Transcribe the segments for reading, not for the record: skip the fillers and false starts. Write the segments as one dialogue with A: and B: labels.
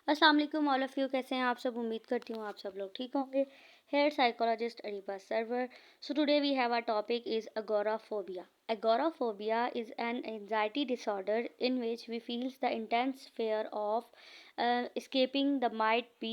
A: अस्सलाम वालेकुम all of you, कैसे हैं आप सब। उम्मीद करती हूँ आप सब लोग ठीक होंगे। Here psychologist Areeba Sarwar. So today we have our topic is agoraphobia. Agoraphobia is an anxiety disorder in which we feel the intense fear of escaping the might be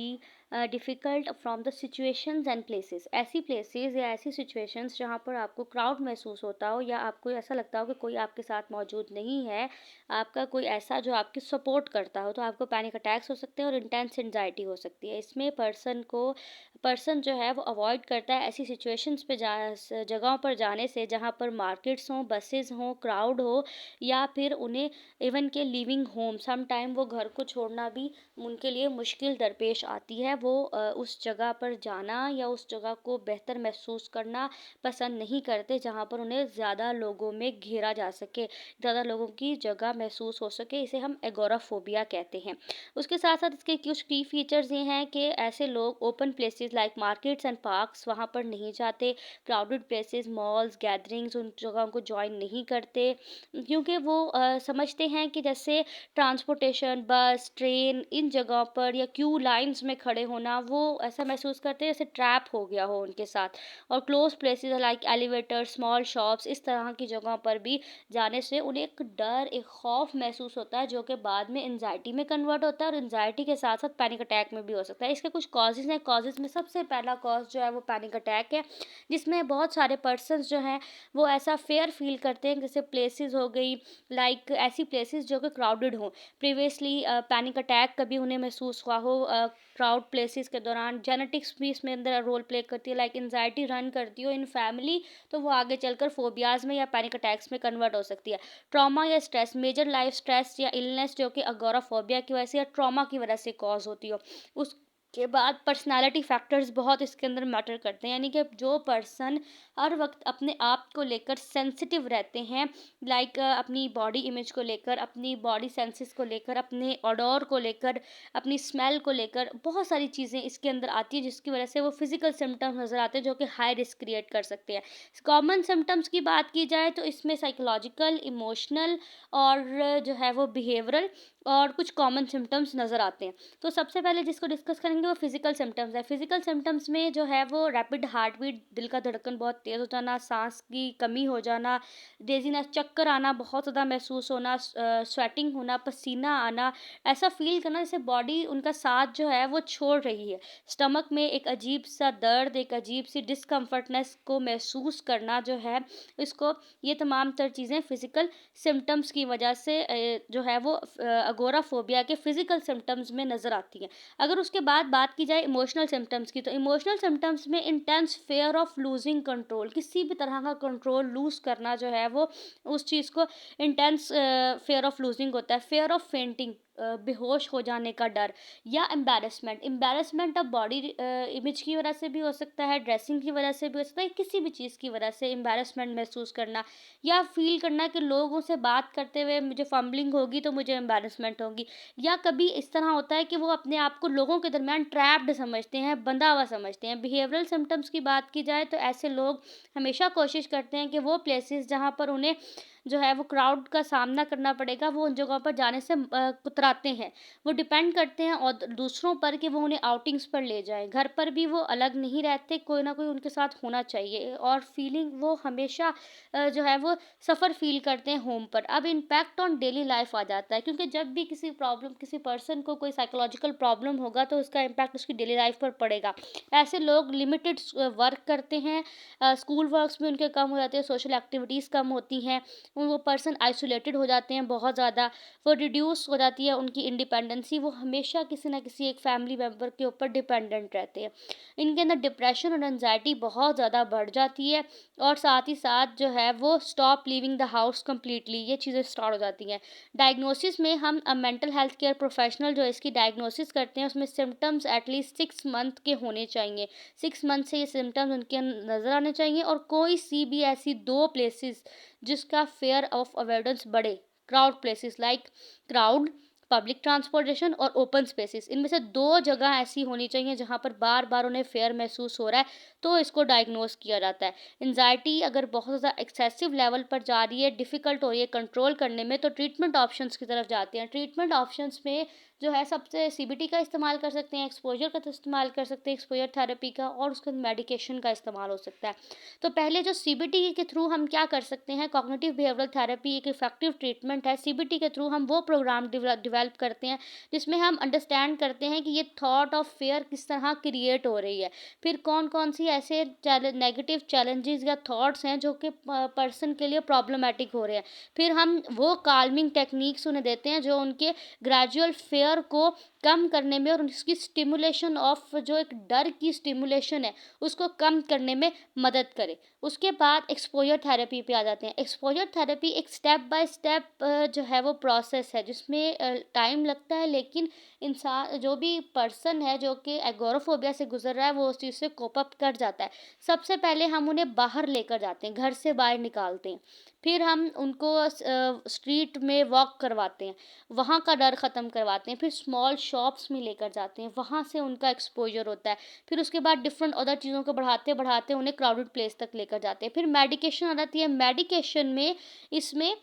A: difficult from the situations and places. ऐसी places या ऐसी situations जहाँ पर आपको crowd महसूस होता हो या आपको ऐसा लगता हो कि कोई आपके साथ मौजूद नहीं है, आपका कोई ऐसा जो आपकी सपोर्ट करता हो, तो आपको पैनिक अटैक्स हो सकते हैं और इंटेंस एंजाइटी हो सकती है। इसमें पर्सन जो है वो अवॉइड करता है ऐसी सिचुएशंस पे जगहों पर जाने से जहाँ पर मार्केट्स हों, बसेस हों, क्राउड हो, या फिर उन्हें इवन के लिविंग होम सम टाइम वो घर को छोड़ना भी उनके लिए मुश्किल दरपेश आती है। वो उस जगह पर जाना या उस जगह को बेहतर महसूस करना पसंद नहीं करते जहाँ पर उन्हें ज़्यादा लोगों में घेरा जा सके, ज़्यादा लोगों की जगह महसूस हो सके। इसे हम एगोराफोबिया कहते हैं। उसके साथ साथ इसके कुछ की फीचर्स ये हैं कि ऐसे लोग open places like markets and parks वहाँ पर नहीं जाते, क्राउडेड प्लेसेस, मॉल्स, गैदरिंग्स, उन जगहों को ज्वाइन नहीं करते, क्योंकि वो समझते हैं कि जैसे ट्रांसपोर्टेशन, बस, ट्रेन, इन जगहों पर या क्यू लाइंस में खड़े होना, वो ऐसा महसूस करते हैं जैसे ट्रैप हो गया हो उनके साथ। और close places like elevator, small shops, इस तरह की जगहों पर भी जाने से उन्हें एक डर, एक खौफ महसूस होता है, जो कि बाद में एंजाइटी में कन्वर्ट होता है और एंजाइटी के साथ साथ पैनिक अटैक में भी हो सकता है। इसके कुछ कॉजेज़ हैं। कॉजेज़ में सबसे पहला कॉज जो है वो पैनिक अटैक है, जिसमें बहुत सारे पर्सन्स जो हैं वो ऐसा फेयर फील करते हैं, जैसे प्लेसेस हो गई, लाइक ऐसी प्लेसेस जो कि क्राउडेड हों। प्रीवियसली पैनिक अटैक कभी उन्हें महसूस हुआ हो क्राउड प्लेसेस के दौरान। जेनेटिक्स भी इसमें अंदर रोल प्ले करती है, लाइक एंजाइटी रन करती हो इन फैमिली, तो वो आगे चलकर फोबियाज में या पैनिक अटैक्स में कन्वर्ट हो सकती है। ट्रॉमा या स्ट्रेस, मेजर लाइफ स्ट्रेस या इलनेस जो कि अगोराफोबिया की वजह से या ट्रॉमा की वजह से कॉज होती हो। उसके बाद पर्सनालिटी फैक्टर्स बहुत इसके अंदर मैटर करते हैं, यानी कि जो पर्सन हर वक्त अपने आप को लेकर सेंसिटिव रहते हैं, लाइक अपनी बॉडी इमेज को लेकर, अपनी बॉडी सेंसेस को लेकर, अपने ऑडोर को लेकर, अपनी स्मेल को लेकर, बहुत सारी चीज़ें इसके अंदर आती है, जिसकी वजह से वो फिजिकल सिम्टम्स नज़र आते हैं जो कि हाई रिस्क क्रिएट कर सकते हैं। कॉमन सिम्टम्स की बात की जाए तो इसमें साइकोलॉजिकल, इमोशनल और जो है वो बिहेवियरल और कुछ कॉमन सिम्टम्स नज़र आते हैं। तो सबसे पहले जिसको डिस्कस करेंगे वो फिजिकल सिम्टम्स है। फिजिकल सिम्टम्स में जो है वो रैपिड हार्ट बीट, दिल का धड़कन बहुत तेज़ हो जाना, सांस की कमी हो जाना, डेजीनेस, चक्कर आना, बहुत ज़्यादा महसूस होना, स्वेटिंग होना, पसीना आना, ऐसा फील करना जैसे बॉडी उनका साथ जो है वो छोड़ रही है। स्टमक में एक अजीब सा दर्द, एक अजीब सी डिस्कम्फर्टनेस को महसूस करना जो है, इसको, ये तमाम तर चीज़ें फिजिकल सिम्टम्स की वजह से जो है वो अगोराफोबिया के फिजिकल सिम्टम्स में नज़र आती हैं। अगर उसके बाद बात की जाए इमोशनल सिम्टम्स की, तो इमोशनल सिम्टम्स में intense fair of losing control, किसी भी तरह का कंट्रोल लूज़ करना जो है वो, उस चीज़ को इंटेंस फेयर ऑफ लूजिंग होता है। फेयर ऑफ फेंटिंग, बेहोश हो जाने का डर, या embarrassment, embarrassment of body image की वजह से भी हो सकता है, ड्रेसिंग की वजह से भी हो सकता है, किसी भी चीज़ की वजह से एम्बैरेसमेंट महसूस करना, या फील करना कि लोगों से बात करते हुए मुझे फंबलिंग होगी तो मुझे एम्बैरेसमेंट होगी। या कभी इस तरह होता है कि वो अपने आप को लोगों के दरमियान ट्रैप्ड समझते हैं, बंधा हुआ समझते हैं। बिहेवियरल सिम्टम्स की बात की जाए तो ऐसे लोग हमेशा कोशिश करते हैं कि वो प्लेसेस जहाँ पर उन्हें जो है वो क्राउड का सामना करना पड़ेगा, वो उन जगहों पर जाने से कुतराते हैं। वो डिपेंड करते हैं और दूसरों पर कि वो उन्हें आउटिंग्स पर ले जाएँ। घर पर भी वो अलग नहीं रहते, कोई ना कोई उनके साथ होना चाहिए, और फीलिंग वो हमेशा जो है वो सफ़र फ़ील करते हैं होम पर। अब इम्पैक्ट ऑन डेली लाइफ़ आ जाता है, क्योंकि जब भी किसी पर्सन को कोई साइकोलॉजिकल प्रॉब्लम होगा तो उसका इम्पैक्ट उसकी डेली लाइफ़ पर पड़ेगा। ऐसे लोग लिमिटेड वर्क करते हैं, स्कूल वर्क्स भी उनके कम हो जाते हैं, सोशल एक्टिविटीज़ कम होती हैं, वो पर्सन आइसोलेटेड हो जाते हैं बहुत ज़्यादा, वो रिड्यूस हो जाती है उनकी इंडिपेंडेंसी, वो हमेशा किसी ना किसी एक फैमिली मेम्बर के ऊपर डिपेंडेंट रहते हैं। इनके अंदर डिप्रेशन और एंजाइटी बहुत ज़्यादा बढ़ जाती है, और साथ ही साथ जो है वो stop living the house completely, ये चीज़ें स्टार्ट हो जाती हैं। डायग्नोसिस में हम मेंटल हेल्थ केयर प्रोफेशनल जो इसकी डायग्नोसिस करते हैं, उसमें सिम्टम्स एटलीस्ट 6 मंथ के होने चाहिए। 6 मंथ से ये सिम्टम्स उनके नज़र आने चाहिए, और कोई सी भी ऐसी 2 प्लेसेस जिसका फेयर ऑफ अवॉइडेंस बढ़े, crowd places like crowd public transportation और ओपन स्पेसेस, इनमें से 2 जगह ऐसी होनी चाहिए जहाँ पर बार-बार उन्हें फ़ियर महसूस हो रहा है, तो इसको डायग्नोज़ किया जाता है। एंग्ज़ायटी अगर बहुत ज़्यादा एक्सेसिव लेवल पर जा रही है, डिफ़िकल्ट हो रही है कंट्रोल करने में, तो ट्रीटमेंट ऑप्शंस की तरफ जाते हैं। ट्रीटमेंट ऑप्शंस में जो है सबसे सीबीटी का इस्तेमाल कर सकते हैं, एक्सपोज़र का इस्तेमाल कर सकते हैं, एक्सपोज़र थेरेपी का, और उसके बाद मेडिकेशन का इस्तेमाल हो सकता है। तो पहले जो सीबीटी के थ्रू हम क्या कर सकते हैं, कॉग्निटिव बिहेवियरल थेरेपी एक इफेक्टिव ट्रीटमेंट है। सीबीटी के थ्रू हम वो प्रोग्राम डेवलप करते हैं जिसमें हम अंडरस्टैंड करते हैं कि ये थॉट ऑफ फेयर किस तरह क्रिएट हो रही है, फिर कौन कौन सी ऐसे नेगेटिव चैलेंजेस या थॉट्स हैं जो कि पर्सन के लिए प्रॉब्लमेटिक हो रहे हैं। फिर हम वो काल्मिंग टेक्निक्स उन्हें देते हैं जो उनके ग्रेजुअल फेयर को कम करने में और उसकी स्टिमुलेशन ऑफ जो एक डर की स्टिमुलेशन है उसको कम करने में मदद करे। उसके बाद एक्सपोज़र थेरेपी पे आ जाते हैं। एक्सपोज़र थेरेपी एक स्टेप बाय स्टेप जो है वो प्रोसेस है जिसमें टाइम लगता है, लेकिन इंसान जो भी पर्सन है जो कि एगोराफोबिया से गुज़र रहा है वो उस चीज़ से कोप अप कर जाता है। सबसे पहले हम उन्हें बाहर लेकर जाते हैं, घर से बाहर निकालते हैं। फिर हम उनको स्ट्रीट में वॉक करवाते हैं, वहाँ का डर ख़त्म करवाते हैं। फिर स्मॉल शॉप्स में लेकर जाते हैं, वहाँ से उनका एक्सपोज़र होता है। फिर उसके बाद डिफरेंट अदर चीज़ों को बढ़ाते-बढ़ाते उन्हें क्राउडेड प्लेस तक लेकर जाते हैं। फिर मेडिकेशन आ जाती है। मेडिकेशन में इसमें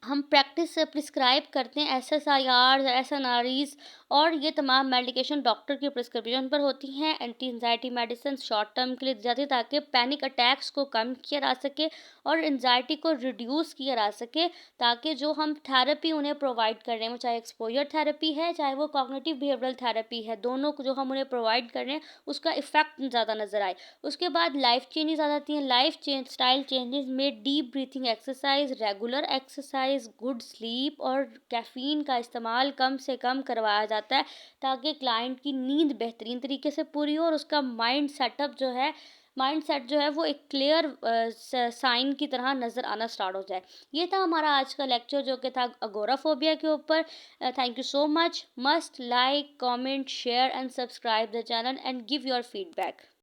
A: हम प्रैक्टिस से प्रिस्क्राइब करते हैं एसएसआईआर, एसएनआरईज़, और ये तमाम मेडिकेशन डॉक्टर की प्रिस्क्रिप्शन पर होती हैं। Anti anxiety medicine short term के लिए दी जाती है ताकि पैनिक अटैक्स को कम किया जा सके और एंजाइटी को रिड्यूस किया जा सके, ताकि जो हम थेरेपी उन्हें प्रोवाइड कर रहे हैं, वो चाहे एक्सपोजर थेरेपी है, चाहे वो कॉग्निटिव बिहेवियरल थेरेपी है, दोनों को जो हम उन्हें प्रोवाइड कर रहे हैं उसका इफेक्ट ज़्यादा नज़र आए। उसके बाद लाइफ चेंजेस आ जाती हैं। लाइफ चेंज स्टाइल चेंजेस में deep breathing exercise, regular exercise, good sleep और कैफ़ीन का इस्तेमाल कम से कम करवाया जाता है ताकि क्लाइंट की नींद बेहतरीन तरीके से पूरी हो और उसका माइंड सेट जो है वो एक क्लियर साइन की तरह नज़र आना स्टार्ट हो जाए। ये था हमारा आज का लेक्चर जो कि था अगोराफोबिया के ऊपर। Thank you so much. Must like, comment, share and subscribe the channel and give your feedback.